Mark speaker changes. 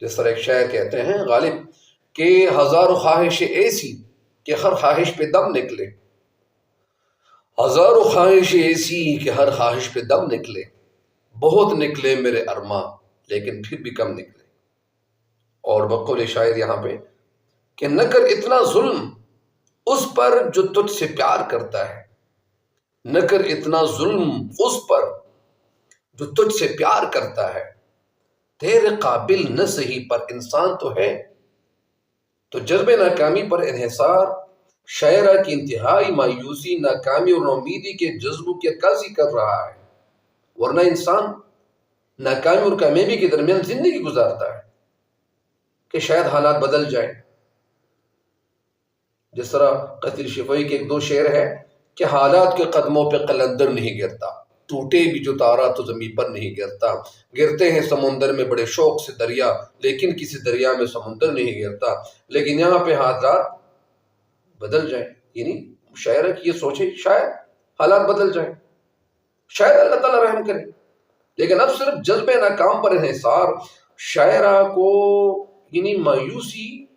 Speaker 1: جس طرح ایک شاعر کہتے ہیں غالب کہ ہزاروں خواہش ایسی کہ ہر خواہش پہ دم نکلے، ہزاروں خواہش ایسی کہ ہر خواہش پہ دم نکلے، بہت نکلے میرے ارماں لیکن پھر بھی کم نکلے۔ اور بقول شاعر یہاں پہ کہ نہ کر اتنا ظلم اس پر جو تجھ سے پیار کرتا ہے، نہ کر اتنا ظلم اس پر جو تجھ سے پیار کرتا ہے، تیرے قابل نہ سہی پر انسان تو ہے۔ تو جذب ناکامی پر انحصار شاعرہ کی انتہائی مایوسی، ناکامی اور نومیدی کے جذبوں کی عکاسی کر رہا ہے، ورنہ انسان ناکامی اور کامیابی کے درمیان زندگی گزارتا ہے کہ شاید حالات بدل جائیں۔ جس طرح قطر شفائی کے ایک دو شعر ہے کہ حالات کے قدموں پہ قلندر نہیں گرتا، ٹوٹے بھی جو تارا تو زمین پر نہیں گرتا، گرتے ہیں سمندر میں بڑے شوق سے دریا، لیکن کسی دریا میں سمندر نہیں گرتا۔ لیکن یہاں پہ حالات بدل جائیں، یعنی شاعرہ کی یہ سوچے شاید حالات بدل جائیں، شاید اللہ تعالیٰ رحم کرے۔ لیکن اب صرف جذب ناکام پر انحصار شاعرہ کو یعنی مایوسی